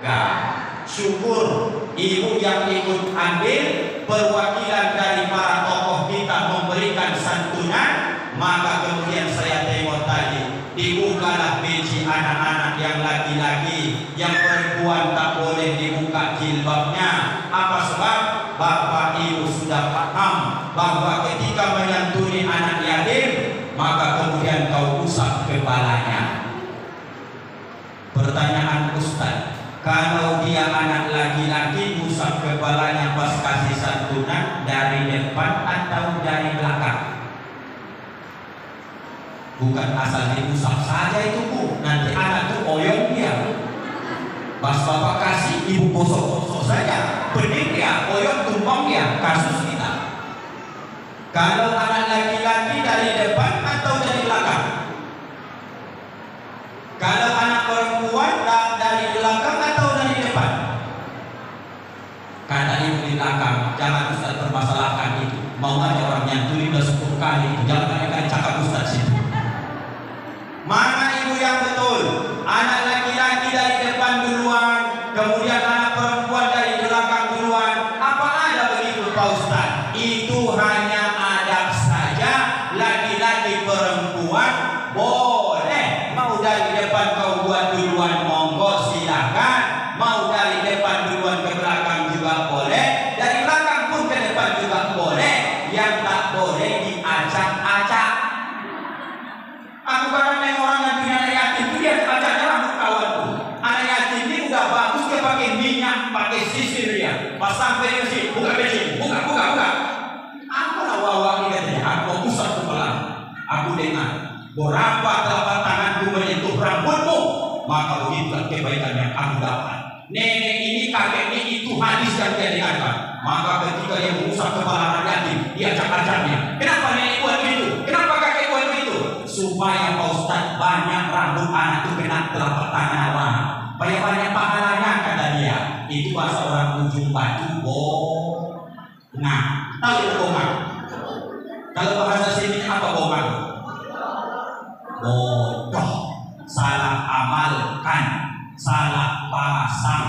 Ya, syukur ibu yang ikut ambil perwakilan dari para tokoh kita memberikan santunan, maka kemudian saya tengok tadi dibukalah biji anak-anak yang laki-laki, yang perempuan tak boleh dibuka jilbabnya. Apa sebab? Bapak ibu sudah paham bahwa ketika menyantuni anak yatim, maka kemudian kau usap kepalanya. Pertanyaan Ustaz, kalau dia anak laki-laki, usap kepalanya pas kasih santunan dari depan atau dari belakang? Bukan asal diusap saja itu Bu, nanti anak itu oyong dia. Pas bapak kasih, ibu gosok-gosok saja, bening dia, oyong tumpang dia, kasus kita. Kalau anak laki-laki dari depan atau dari belakang? Kalau anak perempuan dari belakang atau dari depan? Kata ibu di belakang, jangan Ustaz permasalahkan itu. Mau aja orang nyantuni udah 10 kali, jangan banyak cakap Ustaz itu. Mana ibu yang betul? Anak laki-laki dari depan duluan, kemudian anak perempuan dari belakang duluan. Apa ada begitu Pak Ustaz? Itu hanya adab saja. Laki-laki perempuan boleh. Mau dari depan kau buat duluan, monggo silakan. Mau dari depan duluan ke belakang juga boleh. Dari belakang pun ke depan juga boleh. Yang tak boleh diacak-acak. Aku kadang nengok orang yang punya anak yatim itu dia acaknya rambut kawanku. Anak yatim ini udah bagus, dia pakai minyak, pakai sisir dia. Pas sampai ke sini, buka besi, buka. Apa lah wawang ini katanya? Aku usap kepala. Aku dengar berapa telapak tanganku menyentuh rambutmu, maka begitulah kebaikan yang aku dapat. Nenek ini, kakek ini, itu hadis yang dia dengarkan. Maka ketika dia mengusap kepala anak yatim, dia acak-acaknya. Kenapa nenek buat begitu? Kenapa kakek buat begitu? Supaya Pak Ustaz banyak rambut anak itu kena telapak tangan orang. Banyak pahalanya kata dia. Itu bahasa orang ujung batu bongah. Tahu itu bongah? Kalau bahasa sini apa bongah? Bodoh, salah amalkan, salah pasang.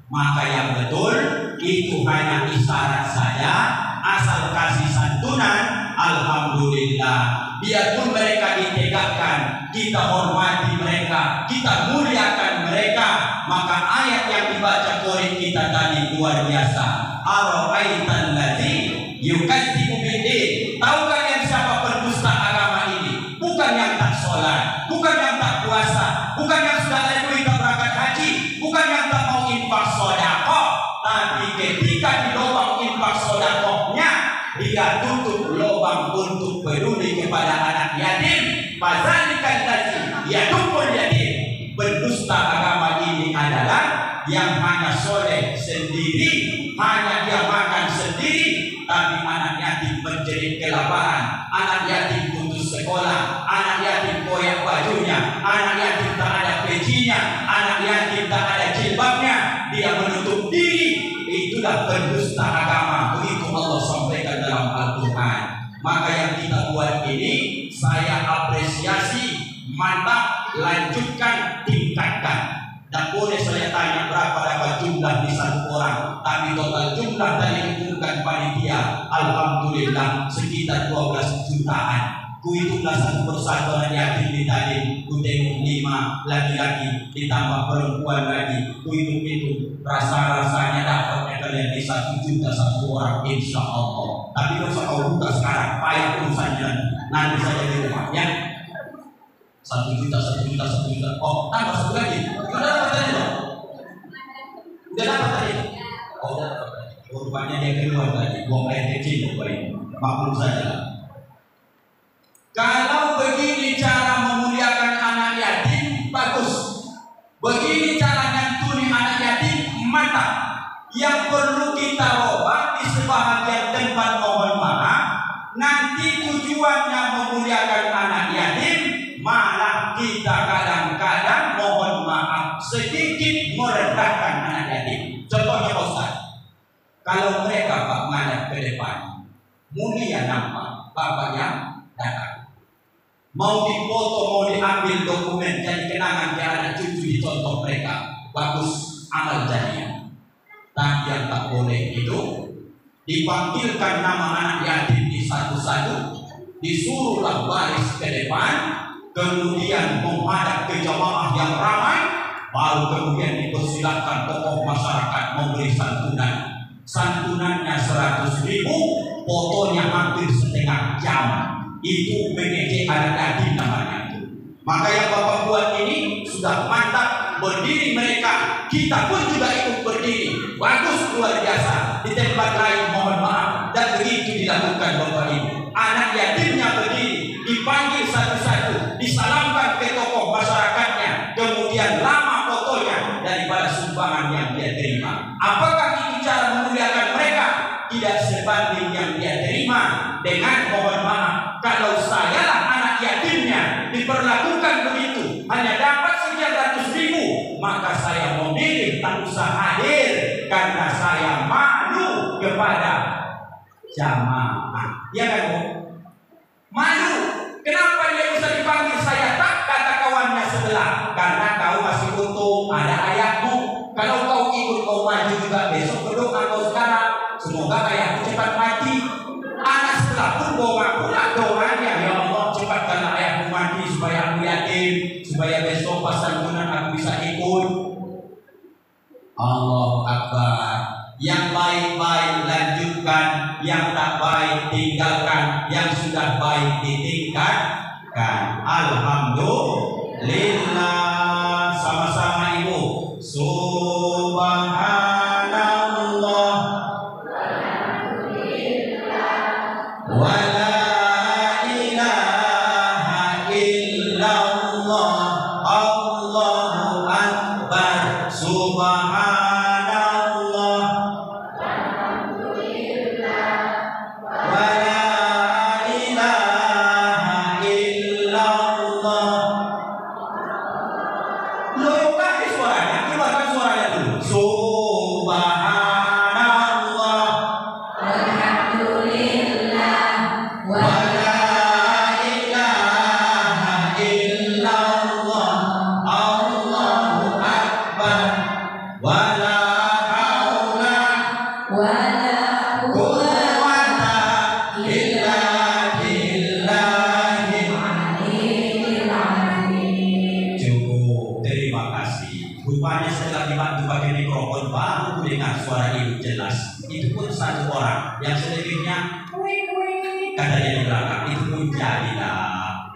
Maka yang betul itu hanya isyarat saja, asal kasih santunan, alhamdulillah. Biarpun mereka ditegakkan, kita hormati mereka, kita muliakan mereka. Maka ayat yang dibaca Qur'an kita tadi luar biasa. Ara'aitan ladzi yukadzibu biddin. Tahu kalian siapa pendusta agama ini? Bukan yang tak sholat, bukan yang tak puasa, bukan yang sudah ada duit berangkat haji, bukan yang tak mau infak sedekah, tapi ketika di lubang infak sedekahnya, dia tutup lubang untuk peduli kepada anak yatim. Fadzalikan ladzi yadukul yatim. Pendusta agama ini adalah yang hanya soleh sendiri, hanya dia makan sendiri, tapi anak yatim menjadi kelaparan, anak yatim putus sekolah, anak yatim koyak bajunya, anak yatim tak ada pecinya, anak yatim tak ada jilbabnya, dia menutup diri. Itulah pendusta agama. Begitu Allah sampaikan dalam Al-Quran. Maka yang kita buat ini saya apresiasi, mantap, lanjutkan, tingkatkan. Dan boleh saya tanya berapa dapat jumlah di satu orang, tapi total jumlah tadi diumumkan panitia, alhamdulillah sekitar 12 jutaan. Ku hitunglah satu persatu anak yatim di tadi, ku tengok 5 laki-laki ditambah perempuan lagi, ku hitung rasa-rasanya dapatnya kalian di 1 juta satu orang, insya Allah. Tapi kalau kau buka sekarang, payah urusannya nanti saja di rumah ya. 1 juta. Oh, tambah 1 lagi. Udah dapat tadi dong? Udah dapat tadi? Oh, udah dapat tadi. Rupanya dia keluar tadi. Buang air kecil Bapak ini. Maklum saja. Kalau begini cara memuliakan anak yatim, bagus. Begini cara nyantuni anak yatim, mantap. Yang perlu kita robah di sebahagian tempat, mohon maaf, nanti tujuannya memuliakan anak yatim, malah kita kadang-kadang mohon maaf sedikit merendahkan anak yatim. Contohnya Ustaz, kalau mereka Pak menghadap ke depan, mulia nampak bapaknya datang, mau difoto, mau diambil dokumen jadi kenangan ke anak cucu, dicontoh mereka, bagus, amal tidak boleh itu. Dipanggilkan nama anak yatim di satu-satu, disuruhlah baris ke depan, kemudian menghadap ke jamaah yang ramai, baru kemudian dipersilakan tokoh masyarakat memberi santunan. Santunannya 100.000, fotonya hampir setengah jam. Itu PNJ anak yatim namanya itu. Maka yang Bapak buat ini sudah mantap, berdiri mereka, kita pun juga ikut berdiri. Bagus, luar biasa. Di tempat lain mohon maaf, dan begitu dilakukan Bapak Ibu. Anak yatimnya berdiri, dipanggil satu-satu, disalamkan ke tokoh masyarakatnya, kemudian lama fotonya daripada sumbangan yang dia terima. Apakah itu cara memuliakan mereka? Tidak sebanding yang dia terima dengan mohon maaf. Kalau saya lah anak yatimnya diperlakukan begitu, hanya dapat sekian ratus ribu, maka saya memilih tak usah hadir karena saya malu kepada jamaah. Ya kan, Bu? Malu. Kenapa dia bisa dipanggil saya tak? Kata kawannya sebelah, karena kau masih utuh, ada ayahmu. Kalau kau ikut kau maju juga besok, berdoa kau sekarang, semoga ayahmu cepat mati. Anak sebelah pun bawa pula doanya, ya Allah cepatkanlah ayahku mati supaya aku yakin, supaya besok pas santunan aku bisa ikut. Allahu Akbar. Yang baik-baik lanjutkan, yang tak baik tinggalkan, yang sudah baik ditingkatkan. Alhamdulillah. Sama-sama Ibu. Subhanallah. Wala ilaha illallah. Allahu Akbar. Subhanallah. Rupanya setelah dibantu pakai mikrofon baru dengar suara Ibu jelas. Itu pun satu orang, yang selebihnya katanya di belakang. Itu pun jadilah.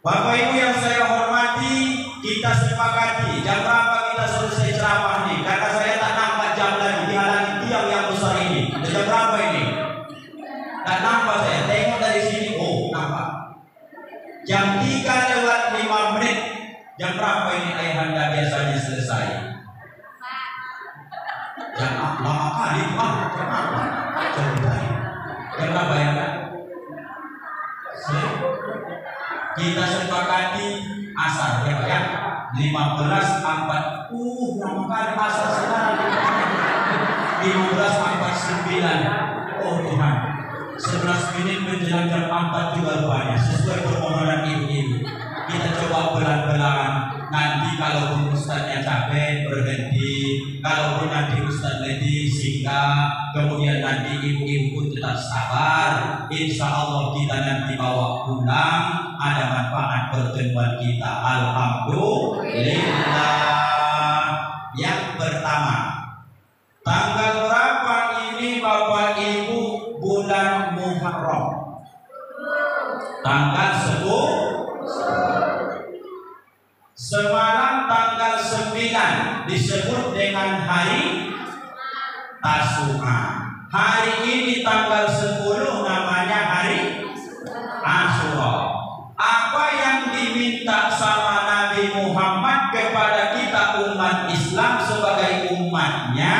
Bapak Ibu yang saya hormati, kita sepakati jam berapa kita selesai ceramah nih? Karena saya tak nampak jam lagi, dihalangi tiang yang besar ini. Jam berapa ini? Tak nampak saya. Tengok dari sini, oh nampak. Jam 3:05. Jam berapa ini ayahanda biasanya selesai? Jam lama kali, jam apa? Jam berapa ya kan? Kita sepakati asar ya Pak ya. 15:04. Lama kali asar sekarang. 15:49. Oh Tuhan. 11 menit menjelang jam 4 juga rupanya. Sesuai permohonan ibu-ibu. Kita coba pelan-pelan. Nanti kalau Ustaznya capek berhenti, kalaupun nanti Ustaz letih singgah, kemudian nanti ibu-ibu pun tetap sabar. Insya Allah kita nanti bawa pulang, ada manfaat pertemuan kita. Alhamdulillah. Yang pertama, tanggal berapa ini Bapak Ibu bulan Muharram? Tanggal 10. Semalam tanggal 9 disebut dengan hari Tasu'a. Hari ini tanggal 10 namanya hari Asyura. Apa yang diminta sama Nabi Muhammad kepada kita umat Islam sebagai umatnya,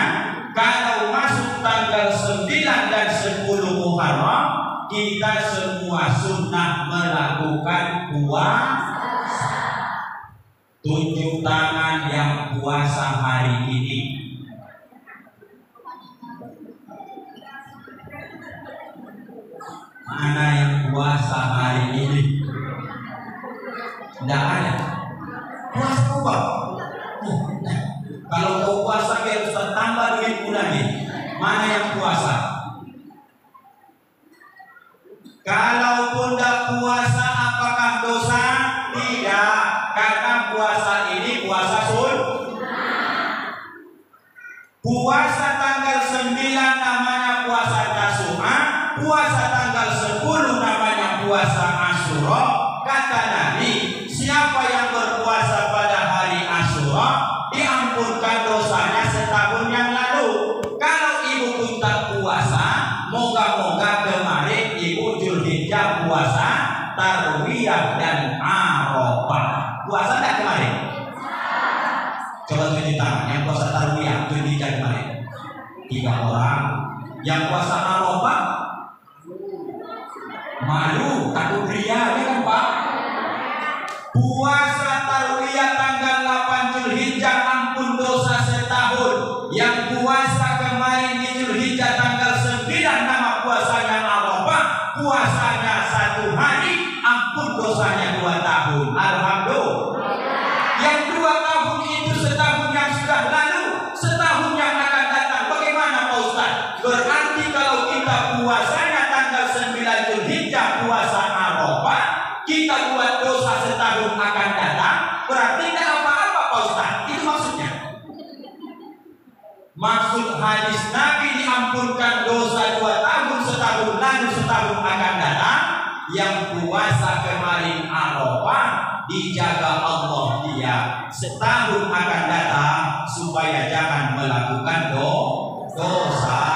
kalau masuk tanggal 9 dan 10 Muharram, kita semua sunnah melakukan puasa. Tunjuk tangan yang puasa hari ini. Mana yang puasa hari ini? Tidak ada. Puasa apa? Kalau kau puasa, kita harus tambah Mana yang puasa? Kalaupun tidak puasa apakah dosa? Tidak, karena puasa ini puasa sunnah. Puasa tanggal 9 namanya puasa Tasu'a, puasa tanggal 10 namanya puasa Asyura. Kata Nabi, siapa yang berpuasa pada hari Asyura diampunkan dosanya setahun yang lalu. Kalau ibu pun tak puasa, moga-moga kemarin ibu Zulhijjah puasa Tarwiyah dan Arafah. Puasa tak kemarin? Coba tunjuk tangan yang puasa Tarwiyah Zulhijjah kemarin. 3 orang. Yang puasa Arafah malu, takut ria, ya kan Pak? Puasa Tarwiyah tanggal 8 Zulhijjah ampun dosa setahun. Yang puasa kemarin di Zulhijjah tanggal 9 nama puasanya Arafah, puasanya 1 hari, ampun dosanya 2 tahun. Alhamdulillah. Yang 2 tahun itu setahun yang sudah lalu, setahun yang akan datang. Bagaimana Pak Ustaz? Berarti kalau kita puasanya tanggal 9 Zulhijjah puasa Arafah, kita buat dosa setahun akan datang, berarti tidak apa-apa Pak Ustaz. Itu maksudnya. Maksud hadis Nabi diampunkan dosa 2 tahun setahun lalu, setahun akan datang. Yang puasa kemarin Arafah dijaga Allah dia setahun akan datang supaya jangan melakukan dosa.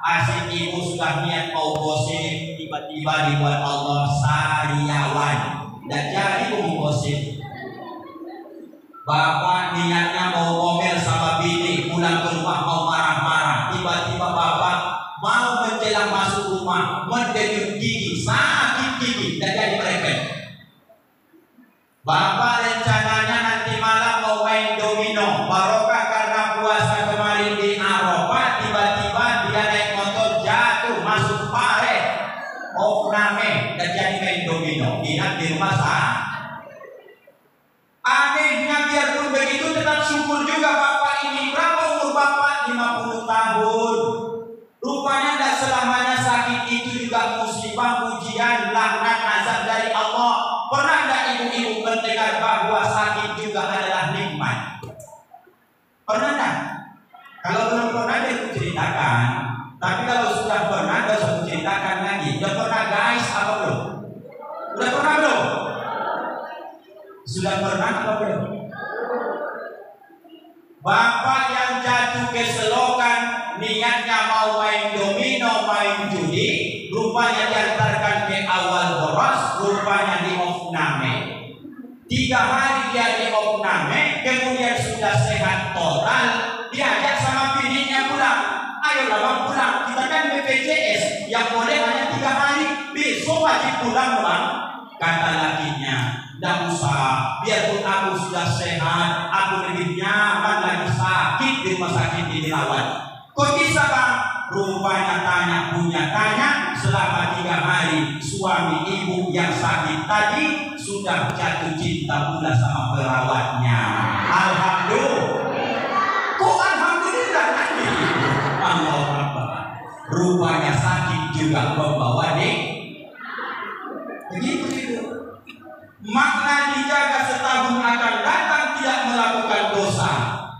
Asik ibu sudah niat mau gosip, tiba-tiba dibuat Allah sariawan dan jadi gosip. Bapak niatnya mau ngomel sama bini, pulang ke rumah mau marah-marah, tiba-tiba bapak mau menjelang masuk rumah mendenyut gigi, sakit gigi dan jadi merepet. Bapak rencananya nanti malam mau main domino, barokah karena puasa kemarin di Arafah, tiba-tiba dia naik motor jatuh masuk paret, opname dan jadi main domino. Ingat di rumah sah. Anehnya biarpun begitu tetap syukur juga bapak ini. Berapa umur bapak? 50 tahun. Rupanya tidak selamanya sakit itu juga musibah, ujian, laknat, azab dari Allah. Pernah tidak ibu-ibu mendengar bahwa sakit juga adalah nikmat? Pernah tidak? Kalau belum pernah dia ceritakan. Tapi kalau sudah pernah dia harus ceritakan lagi. Sudah pernah guys apa belum? Sudah pernah belum? Sudah pernah apa belum? Bapak yang jatuh ke selokan niatnya mau main domino, main judi, rupanya diantarkan ke awal boros, rupanya di opname. 3 hari dia di opname, kemudian sudah sehat total, diajak sama bininya pulang. Ayolah bang pulang, kita kan BPJS yang boleh hanya 3 hari, besok wajib pulang bang. Kata lakinya, tidak usah, biarpun aku sudah sehat, aku lebih nyaman lagi sakit di rumah sakit ini dirawat. Kok bisa bang? Rupanya tanya, selama 3 hari suami ibu yang sakit tadi sudah jatuh cinta pula sama perawatnya. Alhamdulillah. Kok alhamdulillah lagi? Allah Akbar. Rupanya sakit juga membawa begitu itu. Makna dijaga setahun akan datang, tidak melakukan dosa,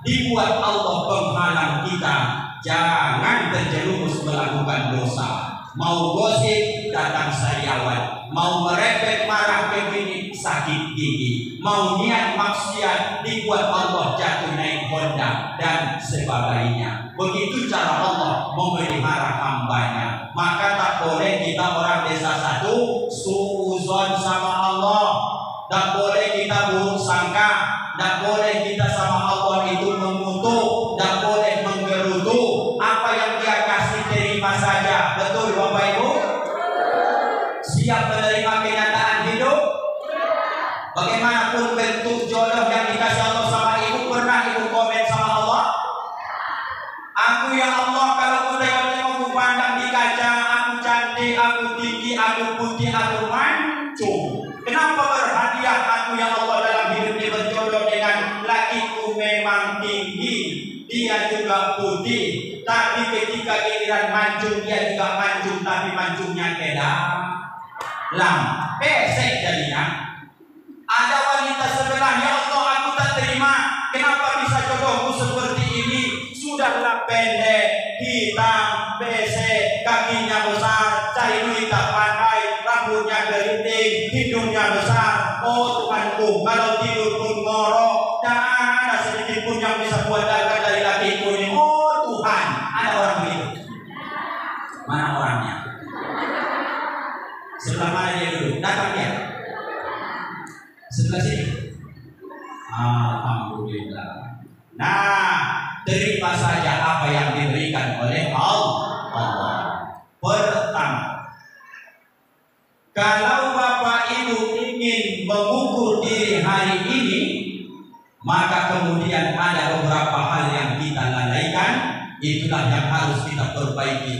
dibuat Allah penghalang kita jangan terjerumus melakukan dosa. Mau gosip datang sariawan, mau merepet marah ke bini sakit gigi, mau niat maksiat dibuat Allah jatuh naik Honda dan sebagainya. Begitu cara Allah memelihara hambanya. Maka tak boleh kita orang desa 1 suuzon sama Allah, tak boleh kita buruk sangka, tak boleh kita sama Allah itu mengutuk, tak boleh menggerutu. Apa yang dia kasih terima saja. Betul Bapak Ibu? Siap menerima kenyataan hidup? Bagaimanapun bentuk jodoh yang dikasih Allah sama ibu, pernah ibu komen sama Allah? Aku ya Allah, kalau aku tengok-tengok pandang di kaca, aku cantik, aku tinggi, aku putih, aku mancung. Kenapa berhadiah aku ya Allah dalam hidup ini berjodoh dengan lakiku memang tinggi, dia juga putih, Tapi ketika giliran mancung, dia juga mancung, tapi mancungnya kedalam. Pesek jadinya. Ada wanita sebelah, ya Allah aku tak terima. Kenapa bisa jodohku seperti ini? Sudahlah pendek, hitam, pesek, kakinya besar, cari duit tak pandai, rambutnya keriting, hidungnya besar. Oh Tuhanku, kalau tidur pun ngorok, tak ada sedikit pun yang bisa buat dagang dari lakiku ini. Oh Tuhan, ada orang begitu. Mana orangnya? Sebelah mana dia dulu? Datang dia. Sebelah sini. Alhamdulillah. Nah, terima saja apa yang diberikan oleh Allah. Pertama, kalau Bapak Ibu ingin mengukur diri hari ini, maka kemudian ada beberapa hal yang kita lalaikan. Itulah yang harus kita perbaiki.